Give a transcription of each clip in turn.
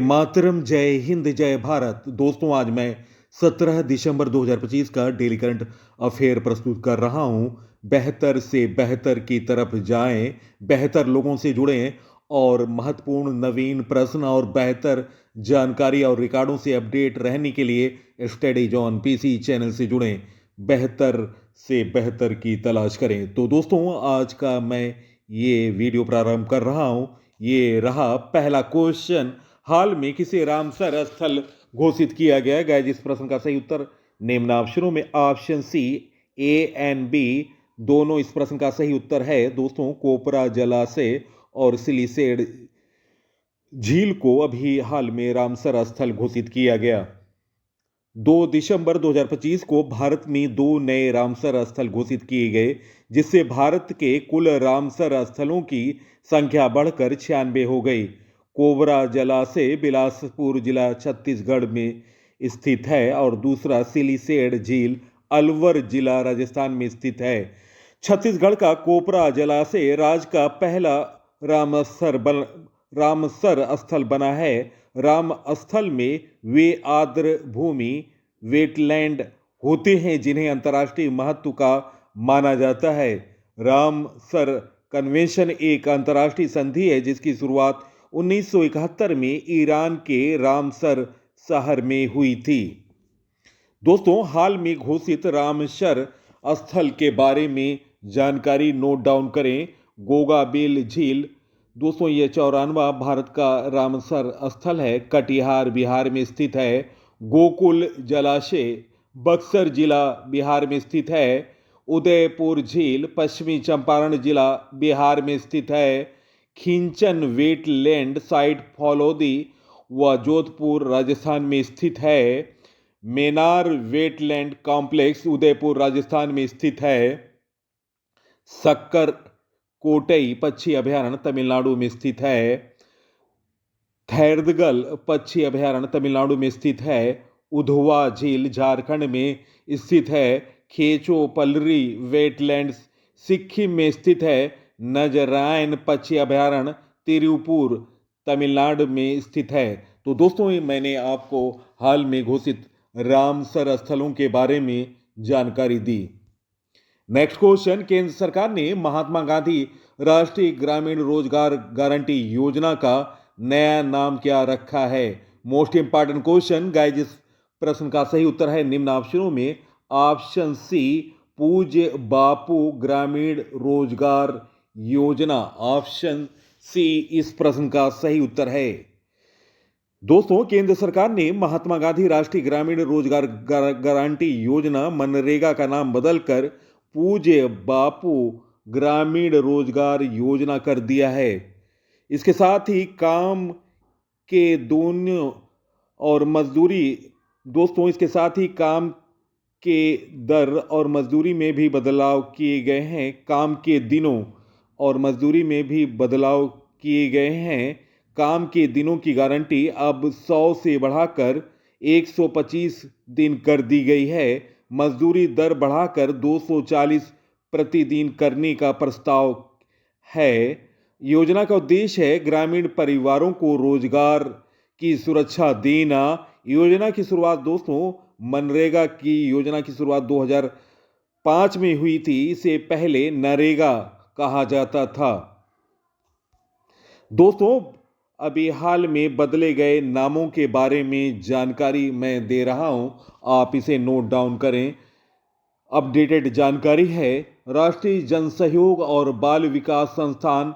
मातरम, जय हिंद, जय भारत। दोस्तों, आज मैं 17 दिसंबर 2025 का डेली करंट अफेयर प्रस्तुत कर रहा हूं। बेहतर से बेहतर की तरफ जाएं, बेहतर लोगों से जुड़ें और महत्वपूर्ण नवीन प्रश्न और बेहतर जानकारी और रिकॉर्डों से अपडेट रहने के लिए स्टडीज ऑन पीसी चैनल से जुड़ें। बेहतर से बेहतर की तलाश करें। तो दोस्तों, आज का मैं ये वीडियो प्रारंभ कर रहा हूं। ये रहा पहला क्वेश्चन। हाल में किसे रामसर स्थल घोषित किया गया? गाइस, इस प्रश्न का सही उत्तर निम्न ऑप्शनों में option C, A and B दोनों इस प्रश्न का सही उत्तर है। दोस्तों, कोपरा जलाशय और सिलिसेड झील को अभी हाल में रामसर स्थल घोषित किया गया। 2 दिसंबर 2025 को भारत में 2 नए रामसर स्थल घोषित किए गए, जिससे भारत के कुल रामसर स्थलों की संख्या बढ़कर 96 हो गई। कोबरा जलाशय बिलासपुर जिला छत्तीसगढ़ में स्थित है और दूसरा सिलिसेड झील अलवर जिला राजस्थान में स्थित है। छत्तीसगढ़ का कोपरा जलाशय राज्य का पहला रामसर स्थल बना है। राम स्थल में वे आर्द्र भूमि वेटलैंड होते हैं जिन्हें अंतर्राष्ट्रीय महत्व का माना जाता है। रामसर कन्वेंशन एक अंतर्राष्ट्रीय संधि है जिसकी शुरुआत 1971 में ईरान के रामसर शहर में हुई थी। दोस्तों, हाल में घोषित रामसर स्थल के बारे में जानकारी नोट डाउन करें। गोगाबेल झील, दोस्तों ये 94वां भारत का रामसर स्थल है, कटिहार बिहार में स्थित है। गोकुल जलाशय बक्सर जिला बिहार में स्थित है। उदयपुर झील पश्चिमी चंपारण जिला बिहार में स्थित है। खिंचन वेटलैंड साइट फलौदी व जोधपुर राजस्थान में स्थित है। Maynard wetland complex Udaipur Rajasthan में स्थित है। सक्कर कोटई पक्षी अभयारण्य तमिलनाडु में स्थित है। थैरदगल पक्षी अभयारण्य तमिलनाडु में स्थित है। उधवा झील झारखंड में स्थित है। खेचो पलरी वेटलैंड्स सिक्किम में स्थित है। नजरायन पक्षी अभयारण्य तिरुपुर तमिलनाडु में स्थित है। तो दोस्तों, मैंने आपको हाल में घोषित रामसर स्थलों के बारे में जानकारी दी। Next question. केंद्र सरकार ने महात्मा गांधी राष्ट्रीय ग्रामीण रोजगार गारंटी योजना का नया नाम क्या रखा है? Most important question guys. इस प्रश्न का सही उत्तर है निम्न ऑप्शनों में ऑप्शन सी, पूज्य बापू ग्रामीण रोजगार योजना। ऑप्शन सी इस प्रश्न का सही उत्तर है। दोस्तों, केंद्र सरकार ने महात्मा गांधी राष्ट्रीय ग्रामीण रोजगार गारंटी योजना मनरेगा का नाम बदलकर पूज्य बापू ग्रामीण रोजगार योजना कर दिया है। इसके साथ ही काम के दोनों और मजदूरी, दोस्तों इसके साथ ही काम के दर और मजदूरी में भी बदलाव किए गए हैं। काम के दिनों और मजदूरी में भी बदलाव किए गए हैं। काम के दिनों की गारंटी अब 100 से बढ़ाकर 125 दिन कर दी गई है। मजदूरी दर बढ़ाकर 240 प्रतिदिन करने का प्रस्ताव है। योजना का उद्देश्य है ग्रामीण परिवारों को रोजगार की सुरक्षा देना। योजना की शुरुआत, दोस्तों मनरेगा की योजना की शुरुआत 2005 में हुई थी। इसे पहले नरेगा कहा जाता था। दोस्तों, अभी हाल में बदले गए नामों के बारे में जानकारी मैं दे रहा हूं, आप इसे नोट डाउन करें। अपडेटेड जानकारी है। राष्ट्रीय जन सहयोग और बाल विकास संस्थान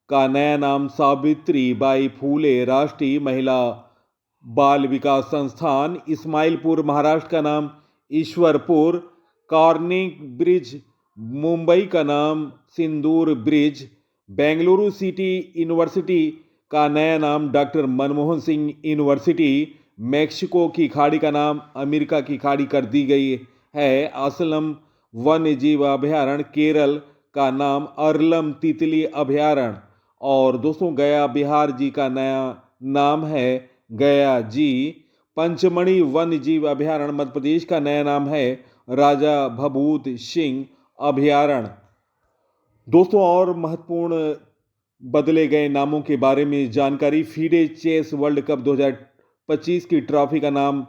का नया नाम सावित्री बाई फूले राष्ट्रीय महिला बाल विकास संस्थान। इस्माइलपुर महाराष्ट्र का नाम ईश्वरपुर। कार्निक ब्रिज मुंबई का नाम सिंदूर ब्रिज। बेंगलुरु सिटी यूनिवर्सिटी का नया नाम doctor Manmohan Singh university. Mexico की खाड़ी का नाम अमेरिका की खाड़ी कर दी गई है। असलम वन्य जीव अभयारण्य केरल का नाम अरलम तितली अभयारण्य। और दोस्तों, गया बिहार जी का नया नाम है गया जी। पंचमढ़ी वन्य जीव अभयारण्य मध्य प्रदेश का नया नाम है राजा भभूत सिंह अभयारण्य। दोस्तों, और महत्वपूर्ण बदले गए नामों के बारे में जानकारी। फीडे चेस वर्ल्ड कप 2025 की ट्रॉफी का नाम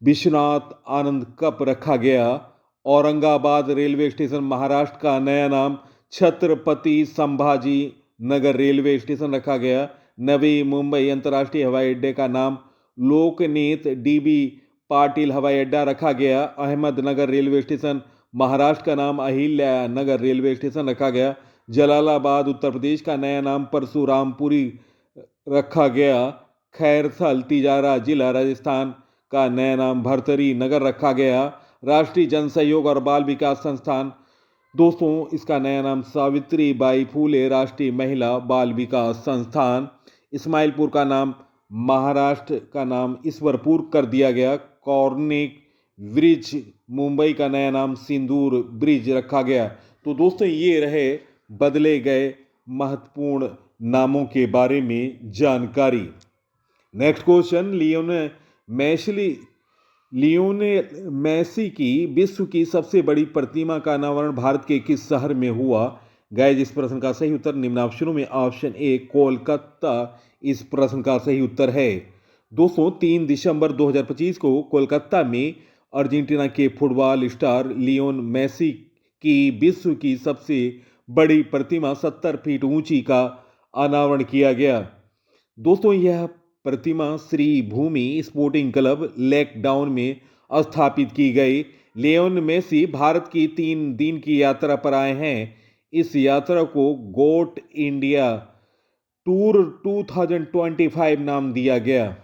विश्वनाथ आनंद कप रखा गया। औरंगाबाद रेलवे स्टेशन महाराष्ट्र का नया नाम छत्रपति संभाजी नगर रेलवे स्टेशन रखा गया। नवी मुंबई अंतर्राष्ट्रीय हवाई अड्डे का नाम लोकनेत डीबी पाटिल हवाई अड्डा रखा गया। अहमदनगर रेलवे स्टेशन महाराष्ट्र का नाम अहिल्या नगर रेलवे स्टेशन रखा गया। जलालाबाद उत्तर प्रदेश का नया नाम परशुरामपुरी रखा गया। खैरथल तिजारा जिला राजस्थान का नया नाम भरतरी नगर रखा गया। राष्ट्रीय जन सहयोग और बाल विकास संस्थान दोस्तों इसका नया नाम सावित्री बाई फूले राष्ट्रीय महिला बाल विकास संस्थान। इस्माइलपुर का नाम महाराष्ट्र का नाम ईश्वरपुर कर दिया गया। कॉर्निक ब्रिज मुंबई का नया नाम सिंदूर ब्रिज रखा गया। तो दोस्तों ये रहे बदले गए महत्वपूर्ण नामों के बारे में जानकारी। नेक्स्ट क्वेश्चन, लियोनेल मेसी की विश्व की सबसे बड़ी प्रतिमा का अनावरण भारत के किस शहर में हुआ? गाइस इस प्रश्न का सही उत्तर निम्न ऑप्शनों में ऑप्शन ए कोलकाता इस प्रश्न का सही उत्तर है। दोस्तों 3 दिसंबर 2025 को कोलकाता में अर्जेंटीना के फुटबॉल स्टार लियोन मेसी की विश्व की सबसे बड़ी प्रतिमा 70 फीट ऊंची का अनावरण किया गया। दोस्तों यह प्रतिमा श्री भूमि स्पोर्टिंग क्लब लेकडाउन में स्थापित की गई। लियोन मेसी भारत की 3 दिन की यात्रा पर आए हैं। इस यात्रा को गोट इंडिया टूर 2025 नाम दिया गया।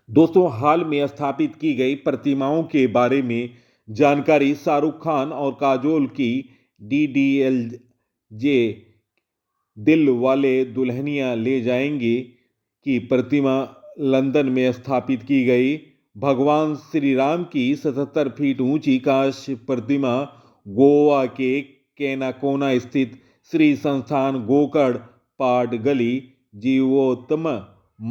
दोस्तों हाल में स्थापित की गई प्रतिमाओं के बारे में जानकारी। शाहरुख खान और काजोल की DDLJ दिल वाले दुल्हनिया ले जाएंगे की प्रतिमा लंदन में स्थापित की गई। भगवान श्री राम की 77 फीट ऊंची कांस्य प्रतिमा गोवा के केनाकोना स्थित श्री संस्थान गोकर्ण पाटगली जीवोत्तम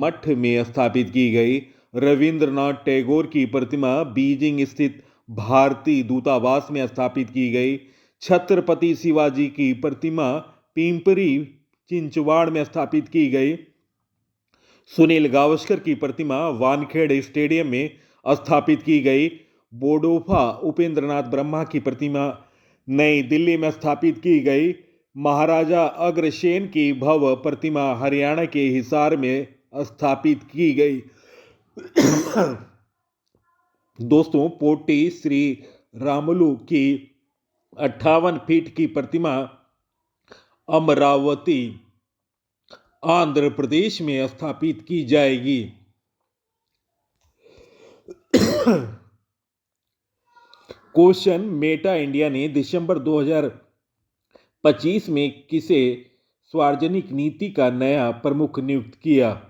मठ में स्थापित की गई। रविंद्रनाथ टैगोर की प्रतिमा बीजिंग स्थित भारतीय दूतावास में स्थापित की गई। छत्रपति शिवाजी की प्रतिमा पिंपरी चिंचवाड़ में स्थापित की गई। सुनील गावस्कर की प्रतिमा वानखेड़े स्टेडियम में स्थापित की गई। बोडोफा उपेंद्रनाथ ब्रह्मा की प्रतिमा नई दिल्ली में स्थापित की गई। महाराजा अग्रसेन की भव्य प्रतिमा हरियाणा के हिसार में स्थापित की गई। दोस्तों पोटी श्री रामुलु की 58 फीट की प्रतिमा अमरावती आंध्र प्रदेश में स्थापित की जाएगी। क्वेश्चन, मेटा इंडिया ने दिसंबर 2025 में किसे सार्वजनिक नीति का नया प्रमुख नियुक्त किया?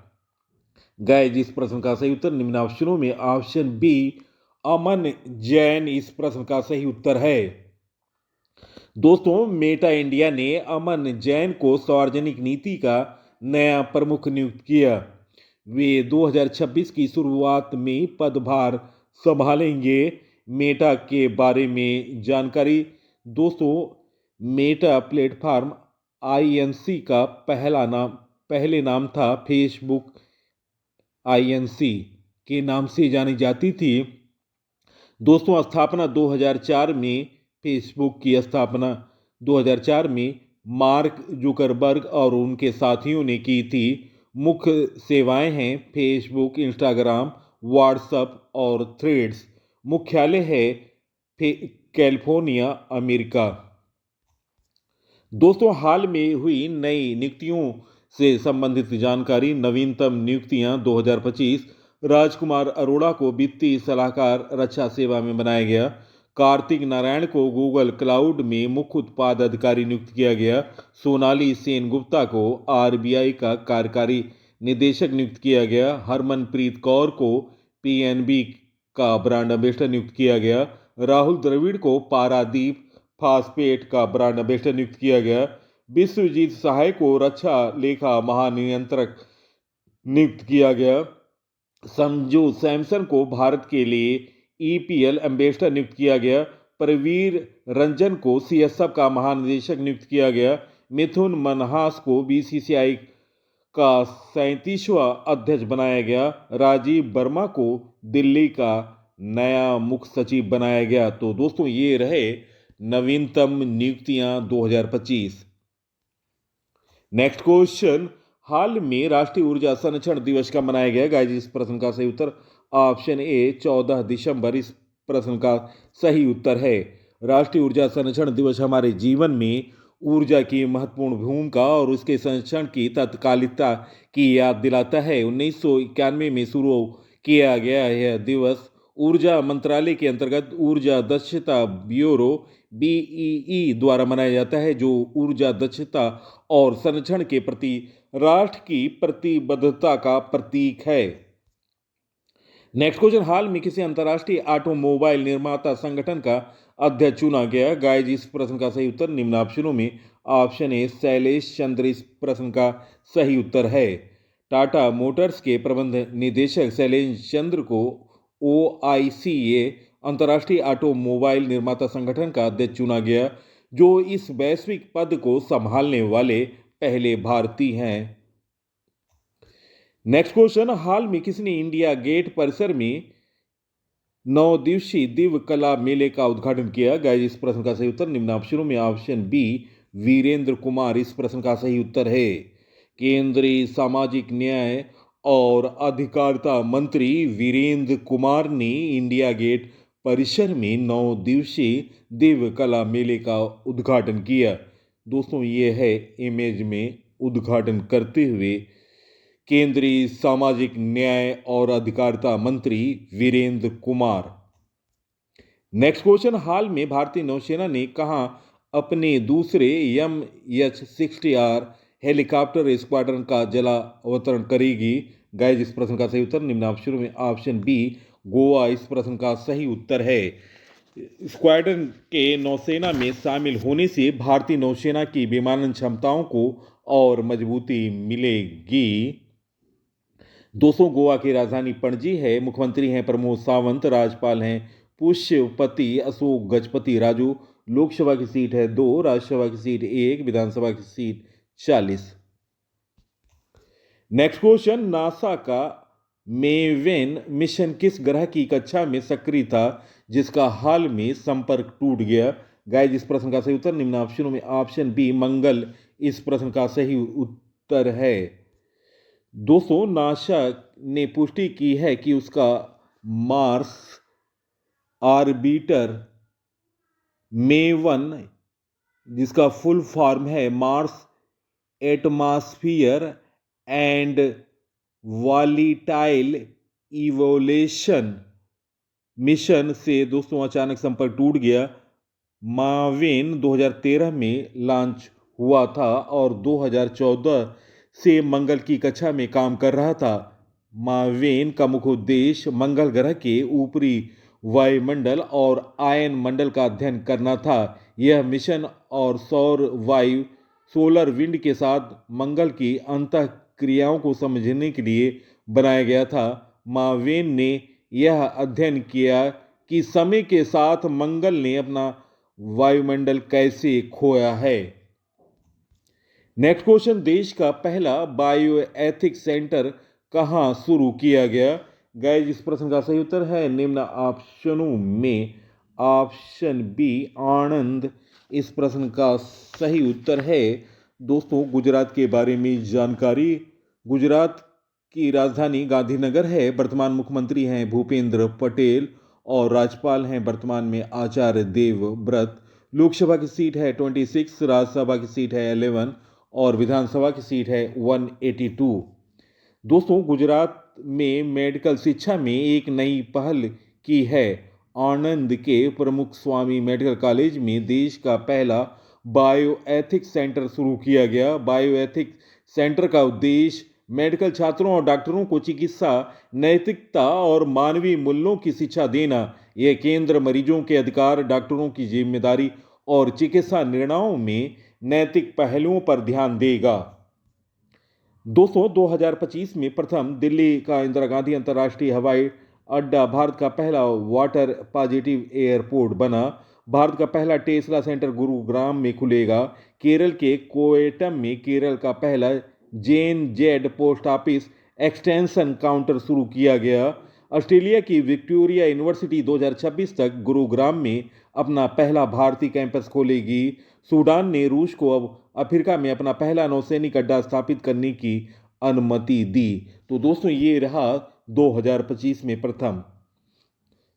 गाइस इस प्रश्न का सही उत्तर निम्न ऑप्शनों में ऑप्शन बी अमन जैन इस प्रश्न का सही उत्तर है। दोस्तों मेटा इंडिया ने अमन जैन को सार्वजनिक नीति का नया प्रमुख नियुक्त किया। वे 2026 की शुरुआत में पदभार संभालेंगे। मेटा के बारे में जानकारी। दोस्तों मेटा प्लेटफॉर्म INC का पहले नाम था फेसबुक। INC के नाम से जानी जाती थी। दोस्तों स्थापना 2004 में फेसबुक की स्थापना 2004 में मार्क जुकरबर्ग और उनके साथियों ने की थी। मुख्य सेवाएं हैं फेसबुक, इंस्टाग्राम, व्हाट्सएप और थ्रेड्स। मुख्यालय है कैलिफोर्निया, अमेरिका। दोस्तों हाल में हुई नई नियुक्तियों से संबंधित जानकारी। नवीनतम नियुक्तियां 2025 राजकुमार अरोड़ा को वित्तीय सलाहकार रक्षा सेवा में बनाया गया। कार्तिक नारायण को गूगल क्लाउड में मुख्य उत्पाद अधिकारी नियुक्त किया गया। सोनाली सेन गुप्ता को RBI का कार्यकारी निदेशक नियुक्त किया गया। हरमनप्रीत कौर को PNB का ब्रांड एम्बेसडर नियुक्त किया गया। राहुल द्रविड़ को पारादीप फास्फेट का ब्रांड एम्बेसडर नियुक्त किया गया। विश्वजीत सहाय को रक्षा लेखा महानियंत्रक नियुक्त किया गया। संजू सैमसन को भारत के लिए EPL एम्बेसडर नियुक्त किया गया। प्रवीर रंजन को CSF का महानिदेशक नियुक्त किया गया। मिथुन मनहास को बीसीसीआई का 37वां अध्यक्ष बनाया गया। राजीव वर्मा को दिल्ली का नया मुख्य सचिव बनाया गया। तो दोस्तों ये रहे नवीनतम नियुक्तियां 2025। नेक्स्ट क्वेश्चन, हाल में राष्ट्रीय ऊर्जा संरक्षण दिवस का मनाया गया। गाइस इस प्रश्न का सही उत्तर ऑप्शन ए 14 दिसंबर इस प्रश्न का सही उत्तर है। राष्ट्रीय ऊर्जा संरक्षण दिवस हमारे जीवन में ऊर्जा की महत्वपूर्ण भूमिका और उसके संरक्षण की तत्कालिकता की याद दिलाता है। 1991 में शुरू किया गया यह दिवस ऊर्जा मंत्रालय के अंतर्गत ऊर्जा दक्षता ब्यूरो बीईई द्वारा मनाया जाता है, जो ऊर्जा दक्षता और संरक्षण के प्रति राष्ट्र की प्रतिबद्धता का प्रतीक है। नेक्स्ट क्वेश्चन, हाल में किसी अंतर्राष्ट्रीय ऑटोमोबाइल निर्माता संगठन का अध्यक्ष चुना गया। गाइस इस प्रश्न का सही उत्तर निम्न ऑप्शनों में ऑप्शन ए शैलेश चंद्र इस प्रश्न का सही उत्तर है। टाटा मोटर्स के प्रबंध निदेशक शैलेश चंद्र को OICA अंतर्राष्ट्रीय ऑटोमोबाइल निर्माता संगठन का अध्यक्ष चुना गया, जो इस वैश्विक पद को संभालने वाले पहले भारतीय हैं। नेक्स्ट क्वेश्चन, हाल में किसने इंडिया गेट परिसर में 9 दिवसीय दिव्य कला मेले का उद्घाटन किया। गाइस इस प्रश्न का सही उत्तर निम्न ऑप्शनों में ऑप्शन बी वीरेंद्र कुमार इस प्रश्न का सही उत्तर है। केंद्रीय सामाजिक न्याय और अधिकारिता मंत्री वीरेंद्र कुमार ने इंडिया गेट परिसर में 9 दिवसीय दिव्य कला मेले का उद्घाटन किया। दोस्तों ये है इमेज में उद्घाटन करते हुए केंद्रीय सामाजिक न्याय और अधिकारिता मंत्री वीरेंद्र कुमार। नेक्स्ट क्वेश्चन, हाल में भारतीय नौसेना ने कहां अपने दूसरे MH-60R हेलीकॉप्टर स्क्वाड्रन का जला अवतरण करेगी। गाइस इस प्रश्न का सही उत्तर निम्न ऑप्शनों में ऑप्शन बी गोवा इस प्रश्न का सही उत्तर है। स्क्वाड्रन के नौसेना में शामिल होने से भारतीय नौसेना की विमानन क्षमताओं को और मजबूती मिलेगी। दोस्तों गोवा की राजधानी पणजी है। मुख्यमंत्री हैं प्रमोद सावंत, राज्यपाल हैं पुष्पपति अशोक गजपति राजू। लोकसभा की सीट है 2, राज्यसभा की सीट 1, विधानसभा की सीट 40। नेक्स्ट क्वेश्चन, नासा का मेवेन मिशन किस ग्रह की कक्षा में सक्रिय था जिसका हाल में संपर्क टूट गया। गाइस इस प्रश्न का सही उत्तर निम्न ऑप्शनों में ऑप्शन बी मंगल इस प्रश्न का सही उत्तर है। दोस्तों नासा ने पुष्टि की है कि उसका मार्स ऑर्बिटर मेवन, जिसका फुल फॉर्म है Mars atmosphere and volatile evolution mission से दोस्तों अचानक संपर्क टूट गया। मावेन 2013 में लॉन्च हुआ था और 2014 से मंगल की कक्षा में काम कर रहा था। मावेन का मुख्य उद्देश्य मंगल ग्रह के ऊपरी वायुमंडल और आयन मंडल का अध्ययन करना था। यह मिशन और सौर वायु सोलर विंड के साथ मंगल की अंतःक्रियाओं को समझने के लिए बनाया गया था। मावेन ने यह अध्ययन किया कि समय के साथ मंगल ने अपना वायुमंडल कैसे खोया है। नेक्स्ट क्वेश्चन, देश का पहला बायो एथिक्स सेंटर कहां शुरू किया गया। गाइस इस प्रश्न का सही उत्तर है निम्न ऑप्शनों में ऑप्शन बी आनंद इस प्रश्न का सही उत्तर है। दोस्तों गुजरात के बारे में जानकारी, गुजरात की राजधानी गांधीनगर है। वर्तमान मुख्यमंत्री हैं भूपेंद्र पटेल और राज्यपाल हैं वर्तमान में आचार्य देवव्रत। लोकसभा की सीट है 26, राज्यसभा की सीट है 11 और विधानसभा की सीट है 182। दोस्तों गुजरात में मेडिकल शिक्षा में एक नई पहल की है। आनंद के प्रमुख स्वामी मेडिकल कॉलेज में देश का पहला बायो एथिक्स सेंटर शुरू किया गया। बायो एथिक्स सेंटर का उद्देश्य मेडिकल छात्रों और डॉक्टरों को चिकित्सा नैतिकता और मानवीय मूल्यों की शिक्षा देना। यह केंद्र मरीजों के अधिकार, डॉक्टरों की जिम्मेदारी और चिकित्सा निर्णयों में नैतिक पहलुओं पर ध्यान देगा। दोस्तों 2025 में प्रथम दिल्ली का इंदिरा गांधी अंतर्राष्ट्रीय हवाई अड्डा भारत का पहला वाटर पॉजिटिव एयरपोर्ट बना। भारत का पहला टेस्ला सेंटर गुरुग्राम में खुलेगा। केरल के कोएटम में केरल का पहला Gen Z post office extension counter शुरू किया गया। ऑस्ट्रेलिया की विक्टोरिया यूनिवर्सिटी 2026 तक गुरुग्राम में अपना पहला भारतीय कैंपस खोलेगी। सूडान ने रूस को अब अफ्रीका में अपना पहला नौसैनिक अड्डा स्थापित करने की अनुमति दी। तो दोस्तों ये रहा 2025 में प्रथम।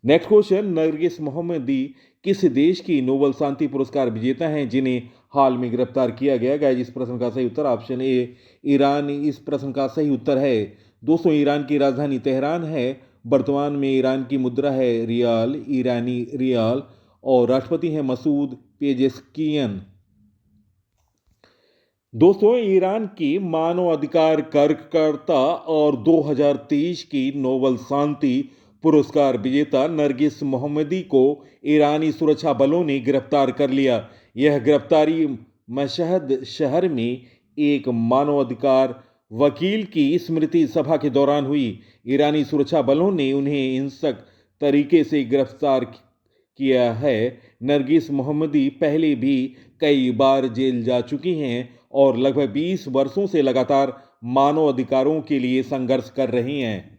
नेक्स्ट क्वेश्चन, नरगिस मोहम्मदी किस देश की नोबेल शांति पुरस्कार विजेता हैं जिन्हें हाल में गिरफ्तार किया गया? गाइस इस प्रश्न का सही उत्तर ऑप्शन ए ईरान इस प्रश्न का सही उत्तर है। दोस्तों ईरान की राजधानी तेहरान है। वर्तमान में ईरान की मुद्रा है रियाल, ईरानी रियाल, और राष्ट्रपति हैं मसूद पेजेस्कियन। दोस्तों ईरान की मानवाधिकार कार्यकर्ता और 2023 की नोबेल शांति पुरस्कार विजेता नरगिस मोहम्मदी को ईरानी सुरक्षा बलों ने गिरफ्तार कर लिया। यह गिरफ्तारी मशहद शहर में एक मानवाधिकार वकील की स्मृति सभा के दौरान हुई। ईरानी सुरक्षा बलों ने उन्हें हिंसक तरीके से गिरफ्तार किया है। नरगिस मोहम्मदी पहले भी कई बार जेल जा चुकी हैं और लगभग 20 वर्षों से लगातार मानव अधिकारों के लिए संघर्ष कर रही हैं।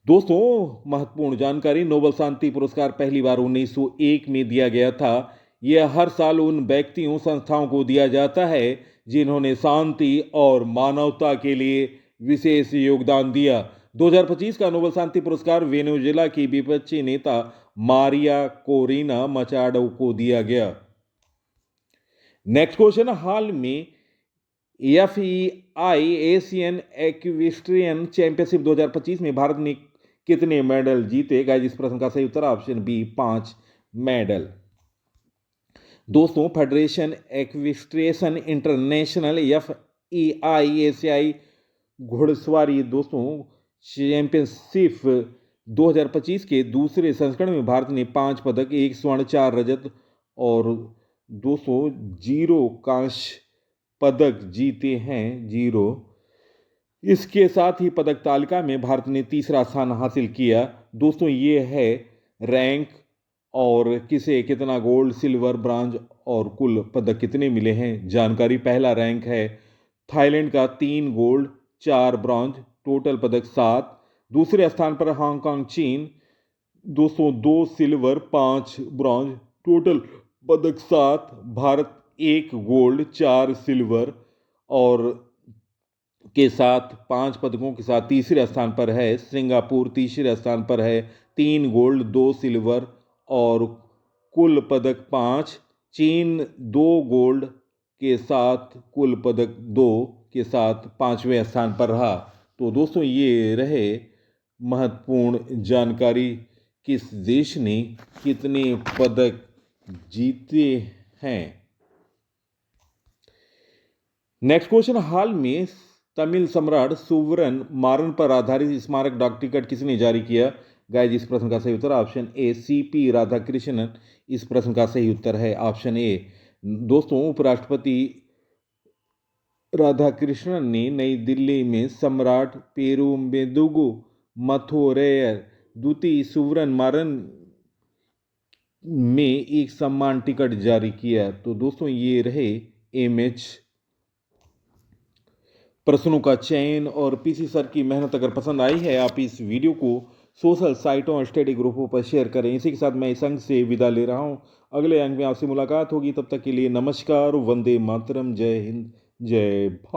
दोस्तों महत्वपूर्ण जानकारी, नोबेल शांति पुरस्कार पहली बार 1901 में दिया गया था। यह हर साल उन व्यक्तियों संस्थाओं को दिया जाता है जिन्होंने शांति और मानवता के लिए विशेष योगदान दिया। 2025 का नोबेल शांति पुरस्कार वेनेजुएला की विपक्षी नेता मारिया कोरिना मचाडो को दिया गया। नेक्स्ट क्वेश्चन, हाल में FEI एशियन एक्विस्ट्रियन चैंपियनशिप 2025 में भारत ने कितने मेडल जीते? गाइस इस प्रश्न का सही उत्तर ऑप्शन बी 5 मेडल। दोस्तों फेडरेशन एक्विस्ट्रियन इंटरनेशनल FEI एशियाई घुड़सवारी दोस्तों चैंपियनशिप 2025 के दूसरे संस्करण में भारत ने 5 पदक, 1 स्वर्ण, 4 रजत और 0 कांस्य पदक जीते हैं। 0 इसके साथ ही पदक तालिका में भारत ने तीसरा स्थान हासिल किया। दोस्तों ये है रैंक और किसे कितना गोल्ड, सिल्वर, ब्रॉन्ज और कुल पदक कितने मिले हैं जानकारी। पहला रैंक है थाईलैंड का 3 गोल्ड 4 ब्रॉन्ज, टोटल पदक 7। दूसरे स्थान पर हांगकांग चीन, दोस्तों 2 सिल्वर 5 ब्रॉन्ज, टोटल पदक 7। भारत 1 गोल्ड 4 सिल्वर और के साथ 5 पदकों के साथ तीसरे स्थान पर है। सिंगापुर तीसरे स्थान पर है 3 गोल्ड 2 सिल्वर और कुल पदक 5। चीन 2 गोल्ड के साथ कुल पदक 2 के साथ 5वें स्थान पर रहा। तो दोस्तों ये रहे महत्वपूर्ण जानकारी, किस देश ने कितने पदक जीते हैं। नेक्स्ट क्वेश्चन, हाल में तमिल सम्राट सुवर्न मारन पर आधारित स्मारक डाक टिकट किसने जारी किया? गाइस इस प्रश्न का सही उत्तर ऑप्शन ए CP राधाकृष्णन इस प्रश्न का सही उत्तर है ऑप्शन ए। दोस्तों उपराष्ट्रपति राधाकृष्णन ने नई दिल्ली में सम्राट पेरुमेंदुगु मथुरैयर द्वितीय सुवर्न मारन में एक सम्मान टिकट जारी किया। तो दोस्तों ये रहे MH प्रश्नों का चयन और PC सर की मेहनत अगर पसंद आई है आप इस वीडियो को सोशल साइटों और स्टडी ग्रुपों पर शेयर करें। इसी के साथ मैं इस अंक से विदा ले रहा हूं। अगले अंक में आपसे मुलाकात होगी, तब तक के लिए नमस्कार, वंदे मातरम, जय हिंद, जय भारत।